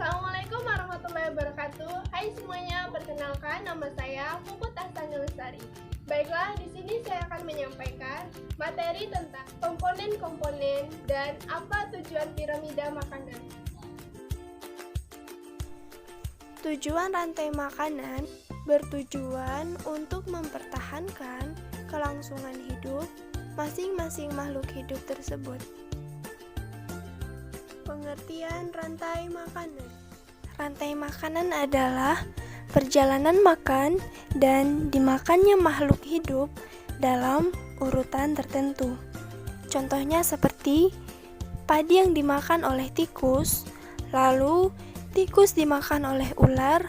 Assalamualaikum warahmatullahi wabarakatuh. Hai semuanya, perkenalkan nama saya Puput Ahsani Lestari. Baiklah, di sini saya akan menyampaikan materi tentang komponen-komponen dan apa tujuan piramida makanan. Tujuan rantai makanan bertujuan untuk mempertahankan kelangsungan hidup masing-masing makhluk hidup tersebut. Pengertian rantai makanan. Rantai makanan adalah perjalanan makan dan dimakannya makhluk hidup dalam urutan tertentu. Contohnya seperti padi yang dimakan oleh tikus, lalu tikus dimakan oleh ular,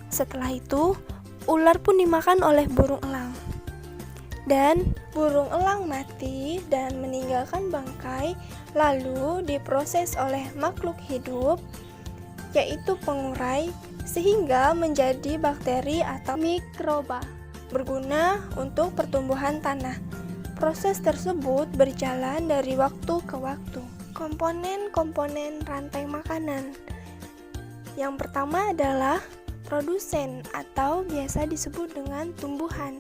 setelah itu ular pun dimakan oleh burung elang. Dan burung elang mati dan meninggalkan bangkai, lalu diproses oleh makhluk hidup, yaitu pengurai, sehingga menjadi bakteri atau mikroba, berguna untuk pertumbuhan tanah. Proses tersebut berjalan dari waktu ke waktu. Komponen-komponen rantai makanan. Yang pertama adalah produsen atau biasa disebut dengan tumbuhan.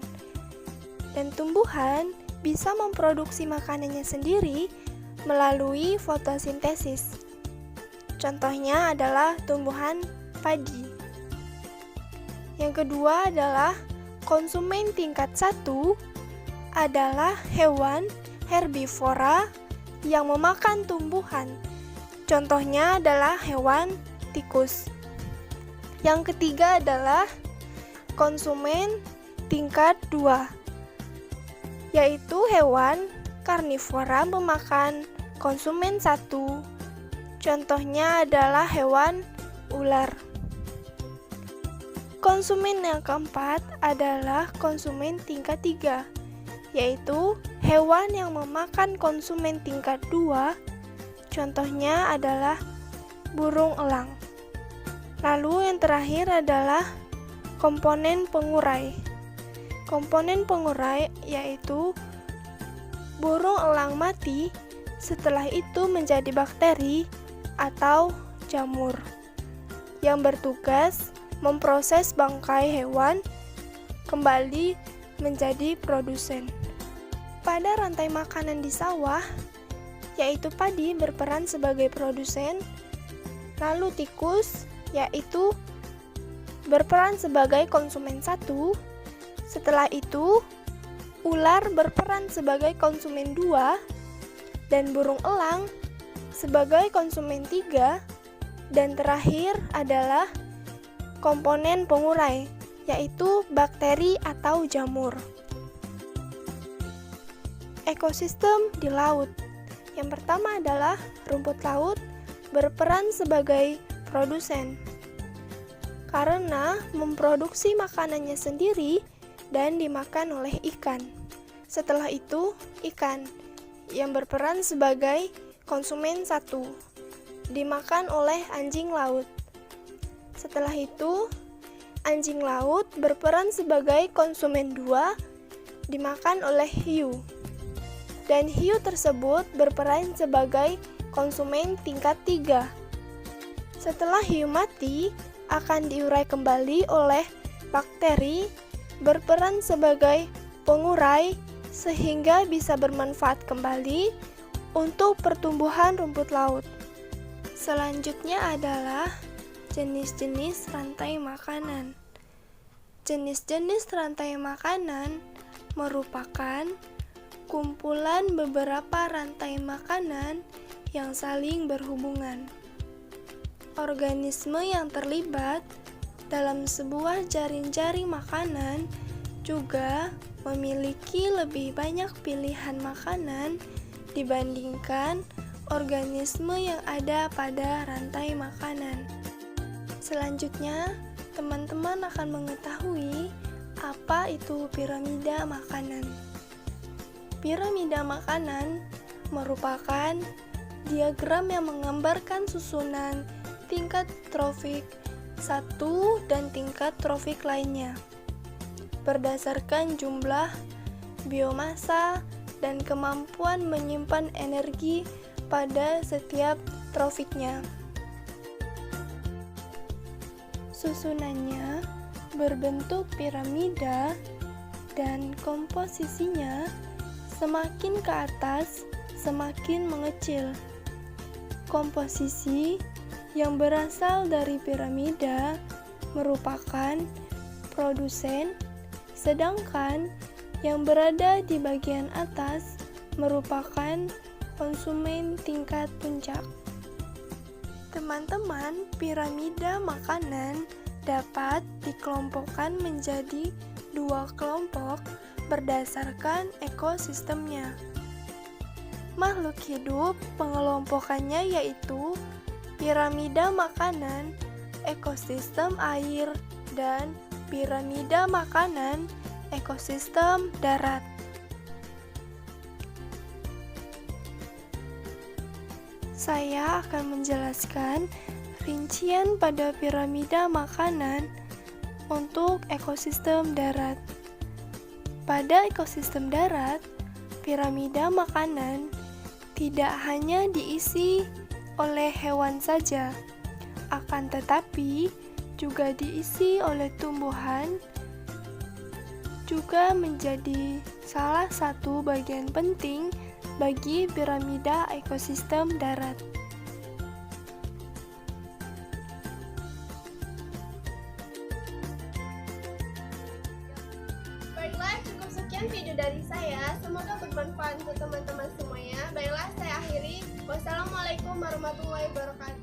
Dan tumbuhan bisa memproduksi makanannya sendiri melalui fotosintesis. Contohnya adalah tumbuhan padi. Yang kedua adalah konsumen tingkat 1 adalah hewan herbivora yang memakan tumbuhan. Contohnya adalah hewan tikus. Yang ketiga adalah konsumen tingkat 2, yaitu hewan karnivora memakan konsumen 1. Contohnya adalah hewan ular. Konsumen yang keempat adalah konsumen tingkat 3, yaitu hewan yang memakan konsumen tingkat 2. Contohnya adalah burung elang. Lalu yang terakhir adalah komponen pengurai. Komponen pengurai yaitu burung elang mati, setelah itu menjadi bakteri atau jamur yang bertugas memproses bangkai hewan kembali menjadi produsen. Pada rantai makanan di sawah, yaitu padi berperan sebagai produsen, lalu tikus yaitu berperan sebagai konsumen 1. Setelah itu, ular berperan sebagai konsumen 2, dan burung elang sebagai konsumen 3, dan terakhir adalah komponen pengurai, yaitu bakteri atau jamur. Ekosistem di laut. Yang pertama adalah rumput laut berperan sebagai produsen, karena memproduksi makanannya sendiri dan dimakan oleh ikan. Setelah itu, ikan yang berperan sebagai konsumen 1 dimakan oleh anjing laut. Setelah itu, anjing laut berperan sebagai konsumen 2 dimakan oleh hiu. Dan hiu tersebut berperan sebagai konsumen tingkat 3. Setelah hiu mati, akan diurai kembali oleh bakteri berperan sebagai pengurai sehingga bisa bermanfaat kembali untuk pertumbuhan rumput laut. Selanjutnya adalah jenis-jenis rantai makanan. Jenis-jenis rantai makanan merupakan kumpulan beberapa rantai makanan yang saling berhubungan. Organisme yang terlibat dalam sebuah jaring-jaring makanan juga memiliki lebih banyak pilihan makanan dibandingkan organisme yang ada pada rantai makanan. Selanjutnya, teman-teman akan mengetahui apa itu piramida makanan. Piramida makanan merupakan diagram yang menggambarkan susunan tingkat trofik 1 dan tingkat trofik lainnya berdasarkan jumlah biomasa dan kemampuan menyimpan energi pada setiap trofiknya. Susunannya berbentuk piramida dan komposisinya semakin ke atas semakin mengecil. Komposisi yang berasal dari piramida merupakan produsen, sedangkan yang berada di bagian atas merupakan konsumen tingkat puncak. Teman-teman, piramida makanan dapat dikelompokkan menjadi dua kelompok berdasarkan ekosistemnya. Makhluk hidup pengelompokannya yaitu piramida makanan, ekosistem air, dan piramida makanan, ekosistem darat. Saya akan menjelaskan rincian pada piramida makanan untuk ekosistem darat. Pada ekosistem darat, piramida makanan tidak hanya diisi oleh hewan saja, akan tetapi juga diisi oleh tumbuhan, juga menjadi salah satu bagian penting bagi piramida ekosistem darat. Baiklah, cukup sekian video dari saya. Semoga bermanfaat untuk teman-teman semuanya. Baiklah, saya akhiri. Wassalamualaikum warahmatullahi wabarakatuh.